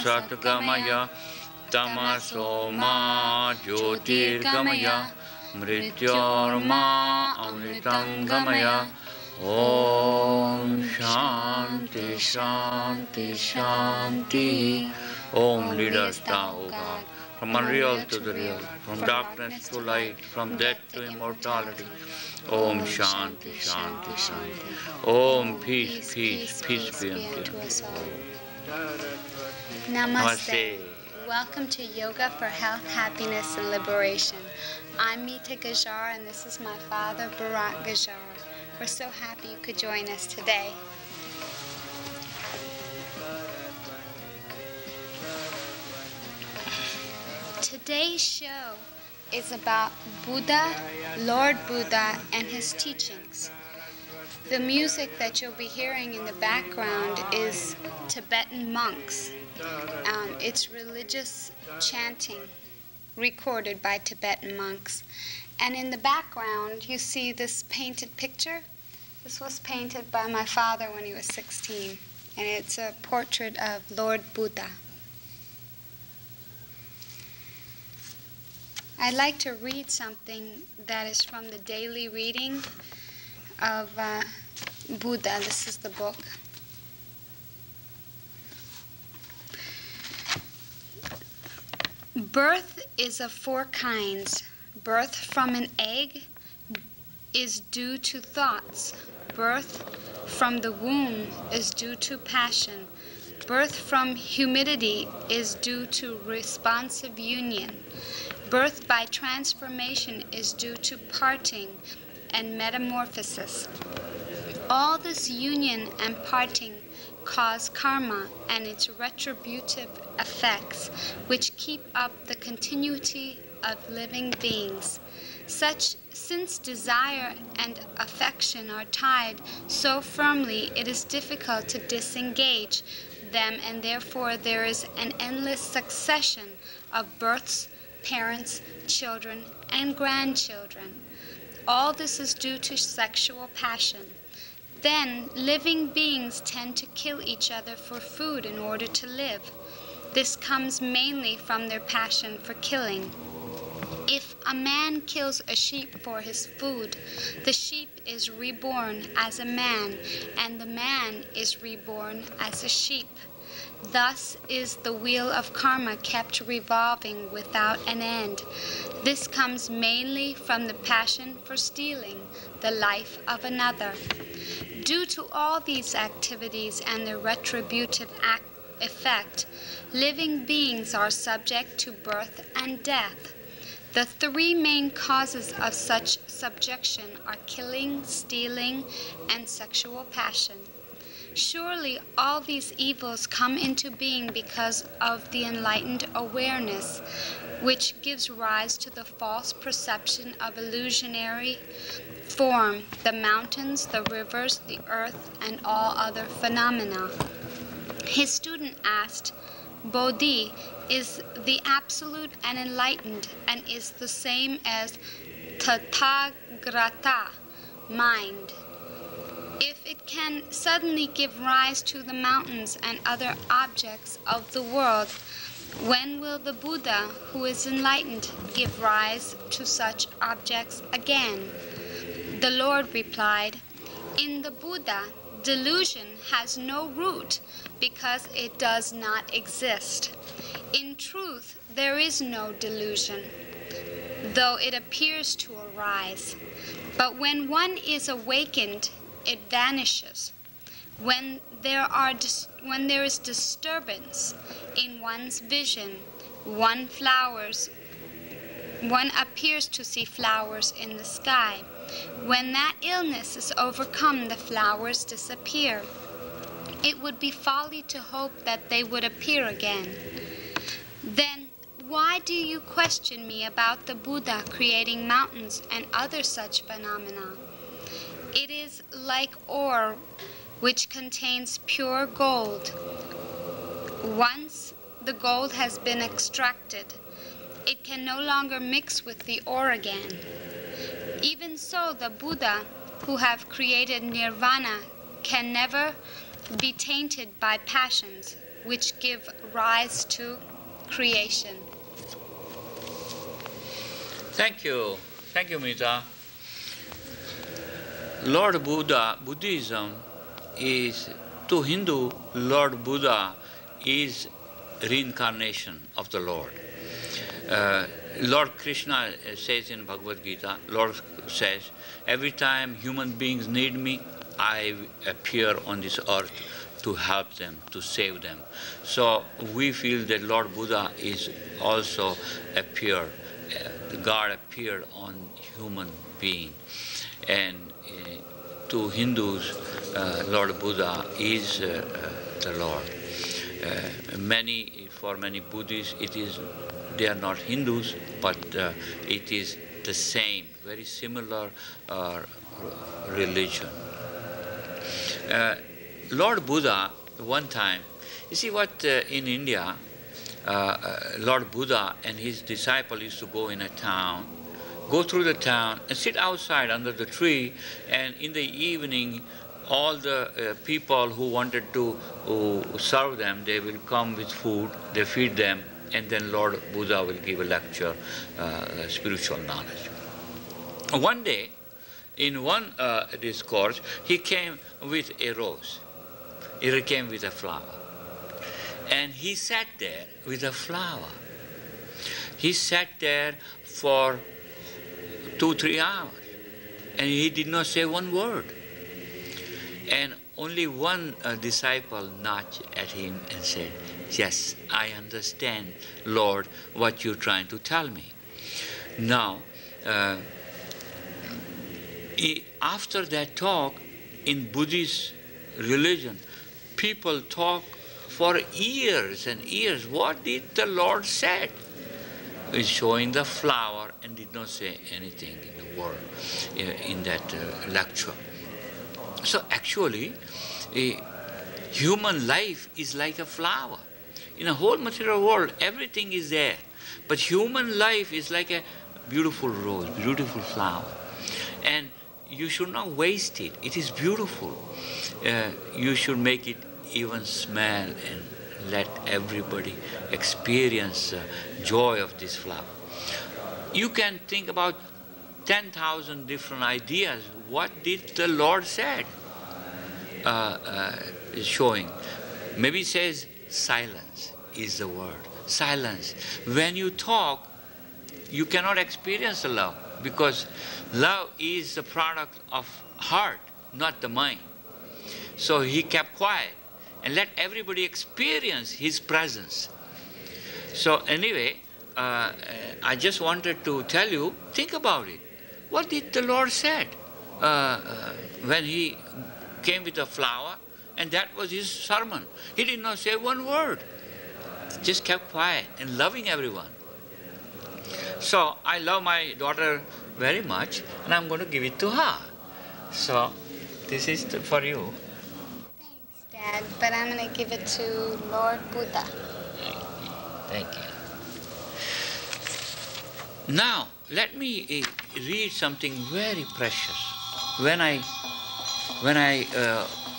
Satgamaya Tamasoma Jyotirgamaya Mrityorma Amritangamaya. Om Shanti Shanti Shanti. Om, lead us thou, O God, from unreal to the real, from darkness to light, from death to immortality. Om Shanti Shanti Shanti. Om, peace, peace, peace be unto us all. Namaste. Welcome to Yoga for Health, Happiness, and Liberation. I'm Meeta Gajjar, and this is my father, Bharat Gajjar. We're so happy you could join us today. Today's show is about Buddha, Lord Buddha, and his teachings. The music that you'll be hearing in the background is Tibetan monks. It's religious chanting recorded by Tibetan monks. And in the background, you see this painted picture. This was painted by my father when he was 16. And it's a portrait of Lord Buddha. I'd like to read something that is from the daily reading of Buddha. This is the book. Birth is of four kinds. Birth from an egg is due to thoughts. Birth from the womb is due to passion. Birth from humidity is due to responsive union. Birth by transformation is due to parting and metamorphosis. All this union and parting cause karma and its retributive effects, which keep up the continuity of living beings. Since desire and affection are tied so firmly, it is difficult to disengage them, and therefore there is an endless succession of births, parents, children, and grandchildren. All this is due to sexual passion. Then, living beings tend to kill each other for food in order to live. This comes mainly from their passion for killing. If a man kills a sheep for his food, the sheep is reborn as a man, and the man is reborn as a sheep. Thus is the wheel of karma kept revolving without an end. This comes mainly from the passion for stealing the life of another. Due to all these activities and their retributive effect, living beings are subject to birth and death. The three main causes of such subjection are killing, stealing, and sexual passion. Surely all these evils come into being because of the enlightened awareness, which gives rise to the false perception of illusionary form, the mountains, the rivers, the earth, and all other phenomena. His student asked, Bodhi is the absolute and enlightened, and is the same as Tathagrata, mind. If it can suddenly give rise to the mountains and other objects of the world, when will the Buddha, who is enlightened, give rise to such objects again? The Lord replied, in the Buddha, delusion has no root because it does not exist. In truth, there is no delusion, though it appears to arise. But when one is awakened, it vanishes. When there is disturbance in one's vision, one appears to see flowers in the sky. When that illness is overcome, the flowers disappear. It would be folly to hope that they would appear again. Then why do you question me about the Buddha creating mountains and other such phenomena? It is like ore which contains pure gold. Once the gold has been extracted, it can no longer mix with the ore again. Even so, the Buddha who have created nirvana can never be tainted by passions which give rise to creation. Thank you. Thank you, Meeta. Lord Buddha, Buddhism is, to Hindu, Lord Buddha is reincarnation of the Lord. Lord Krishna says in Bhagavad Gita, Lord says, every time human beings need me, I appear on this earth to help them, to save them. So we feel that Lord Buddha is also appeared, God appeared on human being. And to Hindus, Lord Buddha is the Lord. For many Buddhists, they are not Hindus, but it is the same, very similar religion. Lord Buddha, one time, you see what in India, Lord Buddha and his disciple used to go in a town, go through the town and sit outside under the tree, and in the evening all the people who wanted to serve them, they will come with food, they feed them, and then Lord Buddha will give a lecture, spiritual knowledge. One day, in one discourse, he came with a rose. He came with a flower. And he sat there with a flower. He sat there for 2-3 hours. And he did not say one word. And only one disciple nudged at him and said, "Yes, I understand, Lord, what you're trying to tell me." Now, after that talk, in Buddhist religion, people talk for years and years. What did the Lord say? He's showing the flower and did not say anything in the world in that lecture. So actually, human life is like a flower. In a whole material world, everything is there. But human life is like a beautiful rose, beautiful flower. And you should not waste it. It is beautiful. You should make it even smell and let everybody experience the joy of this flower. You can think about 10,000 different ideas. What did the Lord said? Showing. Maybe it says silence is the word. Silence. When you talk, you cannot experience the love, because love is the product of heart, not the mind. So he kept quiet and let everybody experience his presence. So anyway, I just wanted to tell you, think about it. What did the Lord said when he came with a flower, and that was his sermon? He did not say one word. Just kept quiet and loving everyone. So I love my daughter very much, and I'm going to give it to her. So this is for you. Thanks, Dad, but I'm going to give it to Lord Buddha. Thank you. Now, let me read something very precious. When I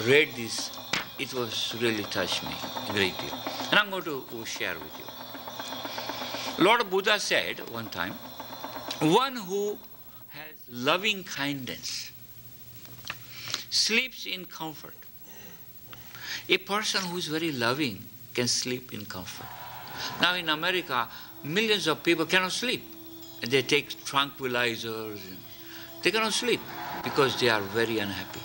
read this, it was really touched me a great deal. And I'm going to share with you. Lord Buddha said one time, one who has loving kindness sleeps in comfort. A person who is very loving can sleep in comfort. Now in America, millions of people cannot sleep. And they take tranquilizers. And they cannot sleep because they are very unhappy.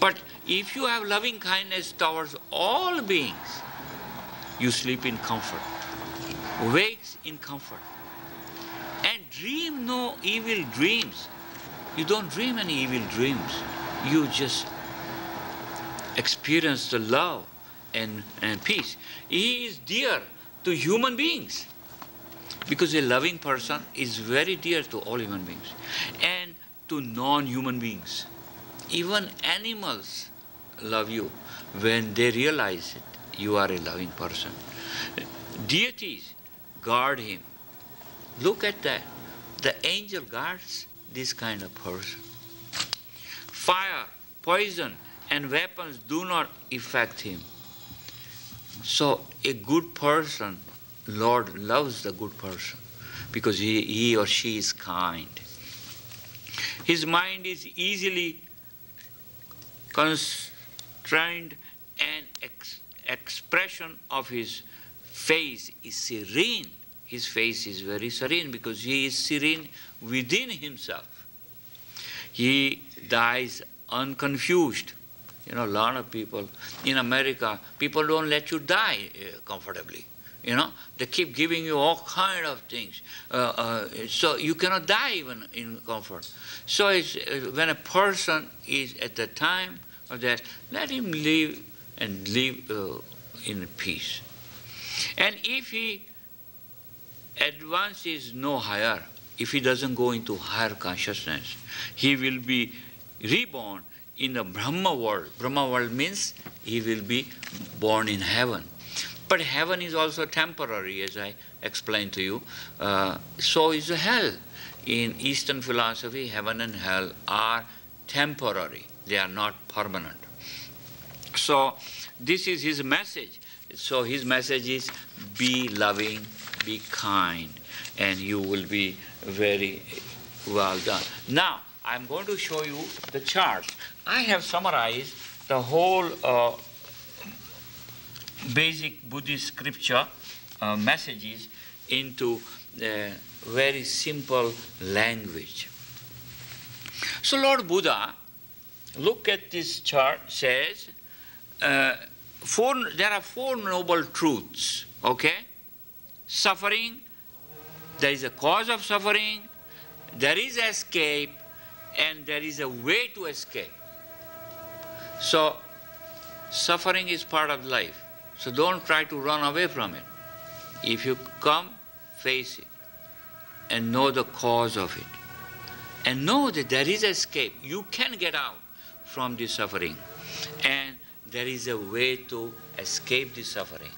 But if you have loving kindness towards all beings, you sleep in comfort, wakes in comfort, and dream no evil dreams. You don't dream any evil dreams. You just experience the love and peace. He is dear to human beings. Because a loving person is very dear to all human beings and to non-human beings. Even animals love you when they realize that you are a loving person. Deities guard him. Look at that. The angel guards this kind of person. Fire, poison, and weapons do not affect him. So a good person, Lord loves the good person because he or she is kind. His mind is easily constrained and expression of his face is serene. His face is very serene because he is serene within himself. He dies unconfused. You know, a lot of people in America, people don't let you die comfortably. You know, they keep giving you all kind of things. So you cannot die even in comfort. So it's, when a person is at the time of death, let him live and live in peace. And if he advances no higher, if he doesn't go into higher consciousness, he will be reborn in the Brahma world. Brahma world means he will be born in heaven. But heaven is also temporary, as I explained to you. So is hell. In Eastern philosophy, heaven and hell are temporary. They are not permanent. So this is his message. So his message is be loving, be kind, and you will be very well done. Now, I'm going to show you the charts. I have summarized the whole basic Buddhist scripture messages into very simple language. So Lord Buddha, look at this chart, says there are four noble truths, okay? Suffering, there is a cause of suffering, there is escape, and there is a way to escape. So suffering is part of life. So don't try to run away from it. If you come, face it and know the cause of it. And know that there is escape. You can get out from this suffering. And there is a way to escape this suffering.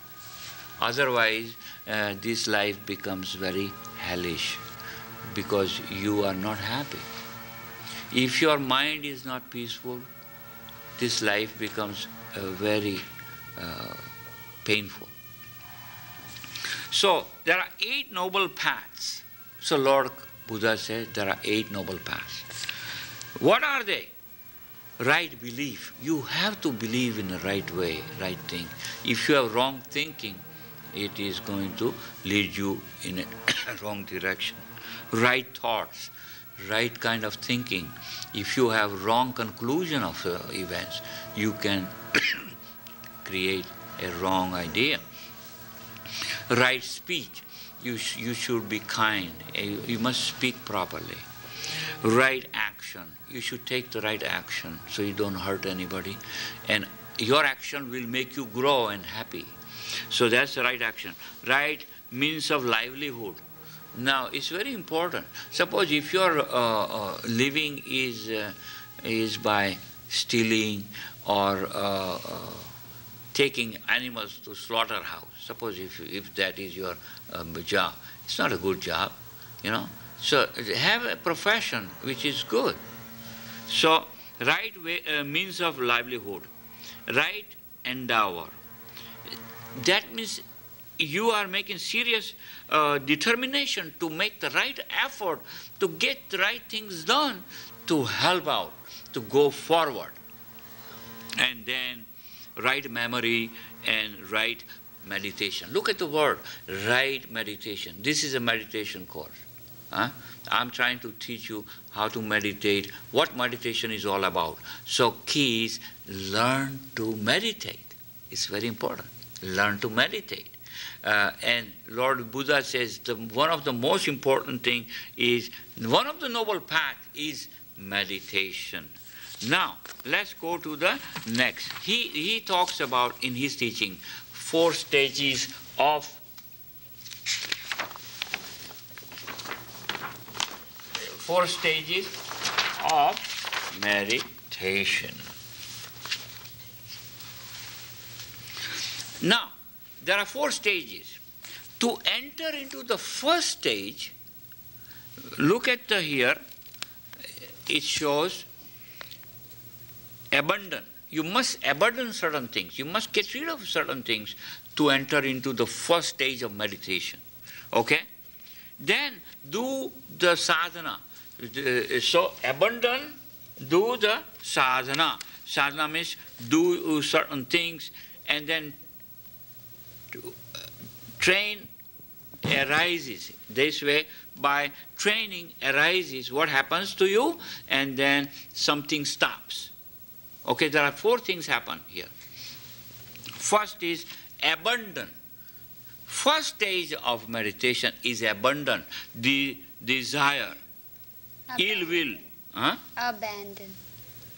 Otherwise, this life becomes very hellish because you are not happy. If your mind is not peaceful, this life becomes very painful. So there are 8 noble paths. So Lord Buddha said there are 8 noble paths. What are they? Right belief. You have to believe in the right way, right thing. If you have wrong thinking, it is going to lead you in a wrong direction. Right thoughts, right kind of thinking. If you have wrong conclusion of events, you can create a wrong idea. Right speech. You should be kind. You must speak properly. Right action. You should take the right action so you don't hurt anybody. And your action will make you grow and happy. So that's the right action. Right means of livelihood. Now, it's very important. Suppose if your living is by stealing or taking animals to slaughterhouse. Suppose if that is your job. It's not a good job, you know. So have a profession which is good. So right way, means of livelihood, right endeavor. That means you are making serious determination to make the right effort, to get the right things done, to help out, to go forward. And then right memory and right meditation. Look at the word, right meditation. This is a meditation course. I'm trying to teach you how to meditate, what meditation is all about. So key is learn to meditate. It's very important. Learn to meditate. And Lord Buddha says one of the most important thing is, one of the noble path is meditation. Now, let's go to the next. He talks about in his teaching 4 stages of 4 stages of meditation. Now, there are 4 stages. To enter into the first stage, look at here, it shows abandon. You must abandon certain things. You must get rid of certain things to enter into the first stage of meditation. Okay? Then do the sadhana. So abandon, do the sadhana. Sadhana means do certain things and then train arises. This way, by training arises what happens to you, and then something stops. Okay, there are 4 things happen here. First is abandon. First stage of meditation is abandon, the desire, ill will. Huh? Abandon.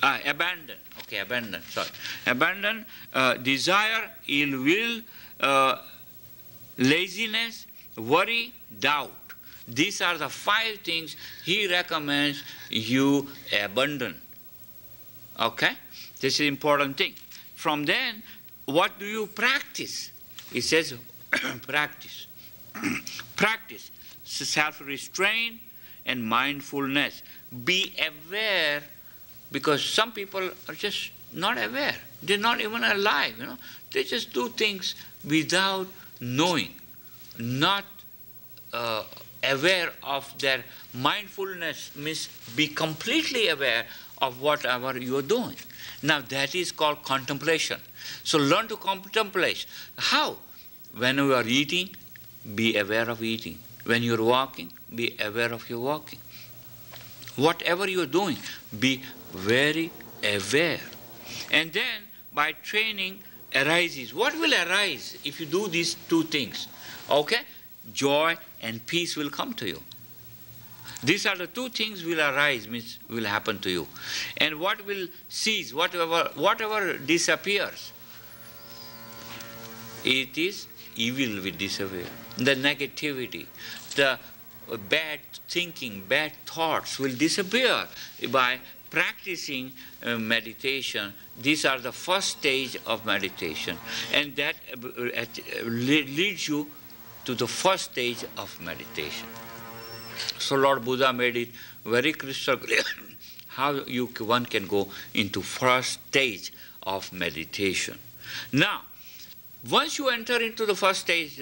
Abandon. Okay, abandon. Sorry. Abandon, desire, ill will, laziness, worry, doubt. These are the 5 things he recommends you abandon. Okay? This is important thing. From then, what do you practice? He says, practice. Practice self-restraint and mindfulness. Be aware, because some people are just not aware. They're not even alive, you know. They just do things without knowing, not aware of their mindfulness, means be completely aware of whatever you are doing. Now that is called contemplation. So learn to contemplate. How? When you are eating, be aware of eating. When you are walking, be aware of your walking. Whatever you are doing, be very aware. And then by training arises. What will arise if you do these 2 things? Okay? Joy and peace will come to you. These are the 2 things will arise, means will happen to you. And what will cease, whatever disappears, it is evil will disappear. The negativity, the bad thinking, bad thoughts will disappear by practicing meditation. These are the first stage of meditation, and that leads you to the first stage of meditation. So Lord Buddha made it very crystal clear how one can go into first stage of meditation. Now, once you enter into the first stage